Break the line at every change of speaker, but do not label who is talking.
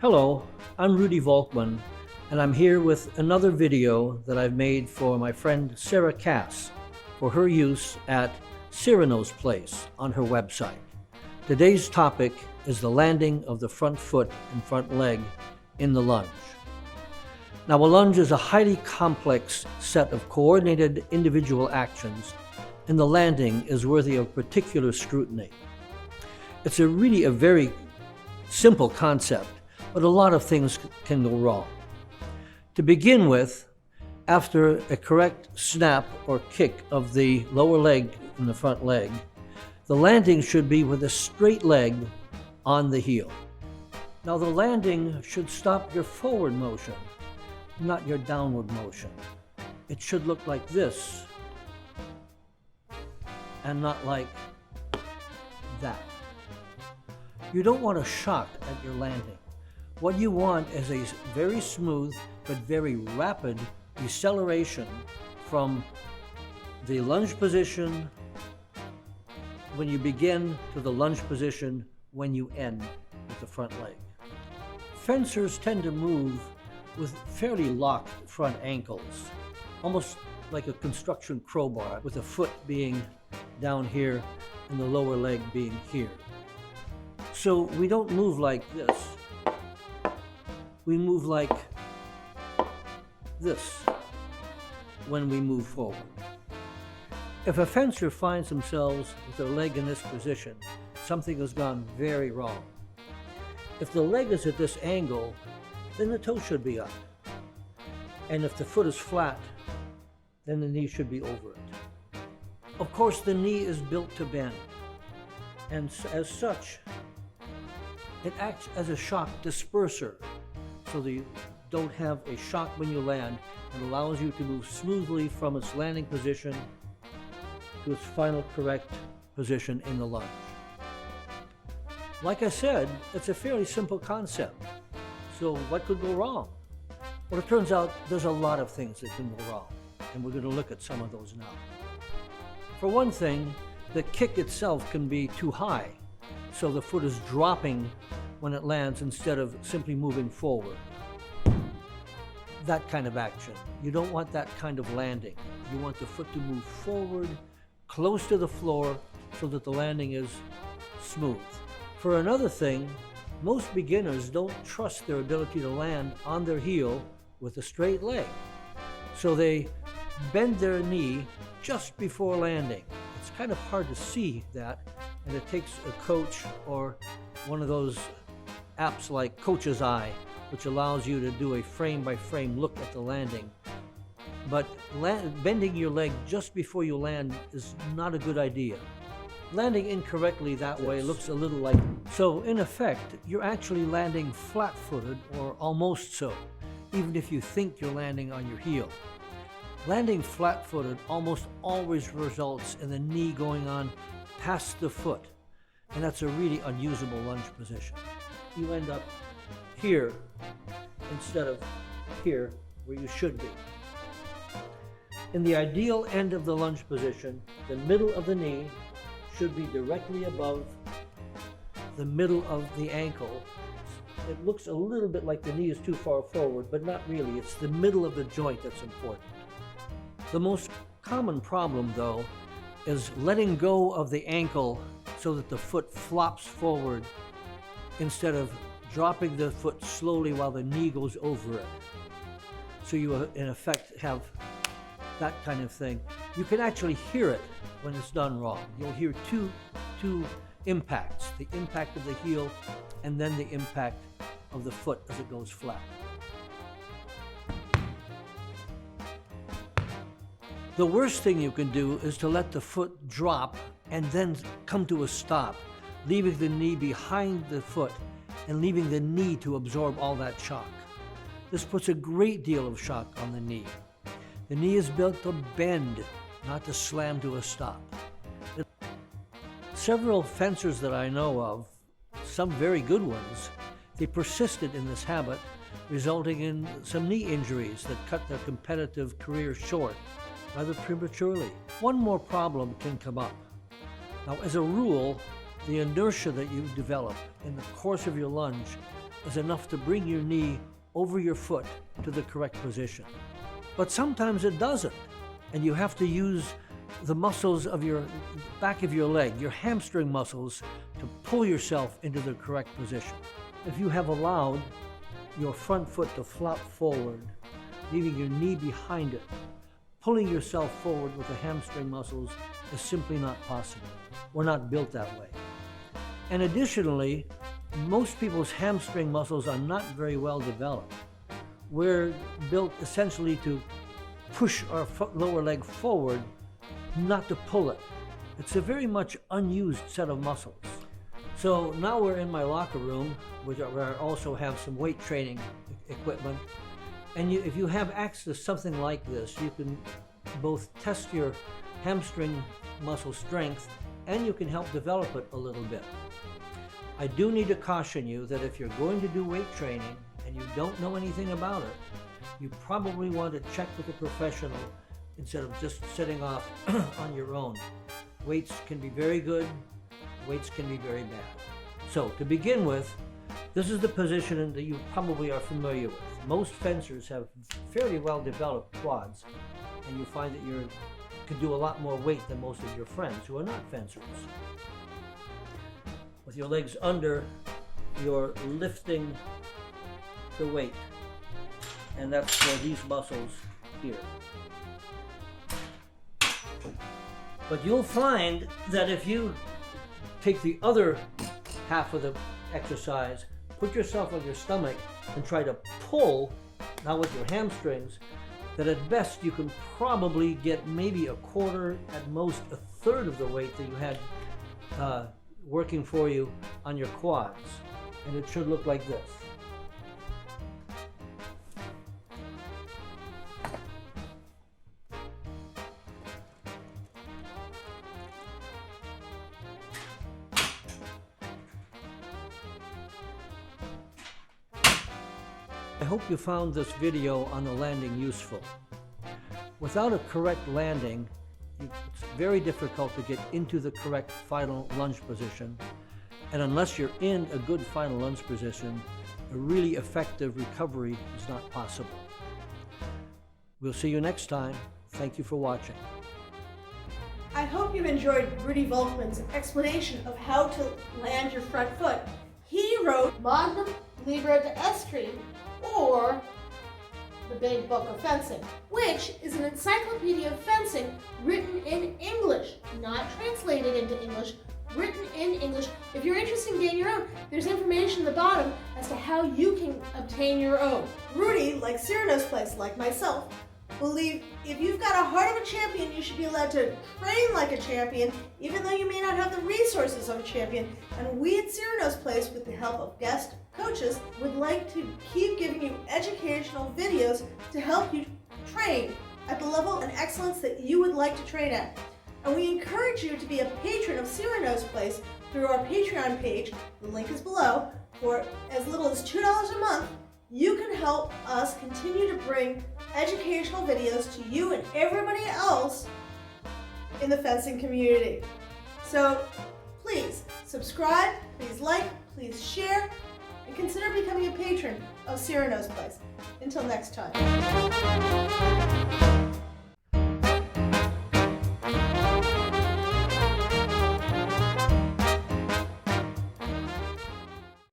Hello, I'm Rudy Volkmann, and I'm here with another video that I've made for my friend Sarah Cass for her use at Cyrano's place on her website. Today's topic is the landing of the front foot and front leg in the lunge. Now, a lunge is a highly complex set of coordinated individual actions, and the landing is worthy of particular scrutiny. It's really a very simple concept, but a lot of things can go wrong. To begin with, after a correct snap or kick of the lower leg and the front leg, the landing should be with a straight leg on the heel. Now, the landing should stop your forward motion, not your downward motion. It should look like this and not like that. You don't want a shock at your landing. What you want is a very smooth but very rapid deceleration from the lunge position when you begin to the lunge position when you end with the front leg. Fencers tend to move with fairly locked front ankles, almost like a construction crowbar, with the foot being down here and the lower leg being here. So we don't move like this. We move like this when we move forward. If a fencer finds themselves with their leg in this position, something has gone very wrong. If the leg is at this angle, then the toe should be up. And if the foot is flat, then the knee should be over it. Of course, the knee is built to bend, and as such, it acts as a shock disperser, so that you don't have a shock when you land, and allows you to move smoothly from its landing position to its final correct position in the lunge. Like I said, it's a fairly simple concept. So what could go wrong? Well, it turns out there's a lot of things that can go wrong, and we're going to look at some of those now. For one thing, the kick itself can be too high, so the foot is dropping when it lands instead of simply moving forward. That kind of action. You don't want that kind of landing. You want the foot to move forward, close to the floor, so that the landing is smooth. For another thing, most beginners don't trust their ability to land on their heel with a straight leg. So they bend their knee just before landing. It's kind of hard to see that, and it takes a coach or one of those apps like Coach's Eye, which allows you to do a frame-by-frame look at the landing. But bending your leg just before you land is not a good idea. Landing incorrectly that way looks a little like... So in effect, you're actually landing flat-footed, or almost so, even if you think you're landing on your heel. Landing flat-footed almost always results in the knee going on past the foot, and that's a really unusable lunge position. You end up here instead of here where you should be. In the ideal end of the lunge position, the middle of the knee should be directly above the middle of the ankle. It looks a little bit like the knee is too far forward, but not really. It's the middle of the joint that's important. The most common problem, though, is letting go of the ankle so that the foot flops forward instead of dropping the foot slowly while the knee goes over it. So you, in effect, have that kind of thing. You can actually hear it when it's done wrong. You'll hear two impacts, the impact of the heel and then the impact of the foot as it goes flat. The worst thing you can do is to let the foot drop and then come to a stop, leaving the knee behind the foot and leaving the knee to absorb all that shock. This puts a great deal of shock on the knee. The knee is built to bend, not to slam to a stop. Several fencers that I know of, some very good ones, they persisted in this habit, resulting in some knee injuries that cut their competitive career short rather prematurely. One more problem can come up. Now, as a rule, the inertia that you develop in the course of your lunge is enough to bring your knee over your foot to the correct position. But sometimes it doesn't, and you have to use the muscles of your back of your leg, your hamstring muscles, to pull yourself into the correct position. If you have allowed your front foot to flop forward, leaving your knee behind it, pulling yourself forward with the hamstring muscles is simply not possible. We're not built that way. And additionally, most people's hamstring muscles are not very well developed. We're built essentially to push our lower leg forward, not to pull it. It's a very much unused set of muscles. So now we're in my locker room, where I also have some weight training equipment. And if you have access to something like this, you can both test your hamstring muscle strength and you can help develop it a little bit. I do need to caution you that if you're going to do weight training and you don't know anything about it, you probably want to check with a professional instead of just setting off on your own. Weights can be very good, weights can be very bad. So to begin with, this is the position that you probably are familiar with. Most fencers have fairly well developed quads, and you find that you can do a lot more weight than most of your friends who are not fencers. With your legs under, you're lifting the weight, and that's for these muscles here. But you'll find that if you take the other half of the exercise, put yourself on your stomach and try to pull, now with your hamstrings, that at best you can probably get maybe a quarter, at most a third of the weight that you had working for you on your quads. And it should look like this. I hope you found this video on the landing useful. Without a correct landing, it's very difficult to get into the correct final lunge position, and unless you're in a good final lunge position, a really effective recovery is not possible. We'll see you next time. Thank you for watching.
I hope you enjoyed Rudy Volkmann's explanation of how to land your front foot. He wrote Magnum Libre d'Estrine, or the Big Book of Fencing, which is an encyclopedia of fencing written in English, not translated into English, written in English. If you're interested in getting your own, there's information at the bottom as to how you can obtain your own. Rudy, like Cyrano's place, like myself, believe if you've got a heart of a champion, you should be allowed to train like a champion, even though you may not have the resources of a champion. And we at Cyrano's place, with the help of guest coaches, would like to keep giving you educational videos to help you train at the level and excellence that you would like to train at. And we encourage you to be a patron of Cyrano's place through our Patreon page. The link is below. For as little as $2 a month, you can help us continue to bring educational videos to you and everybody else in the fencing community. So please subscribe, please like, please share, and consider becoming a patron of Cyrano's place. Until next time.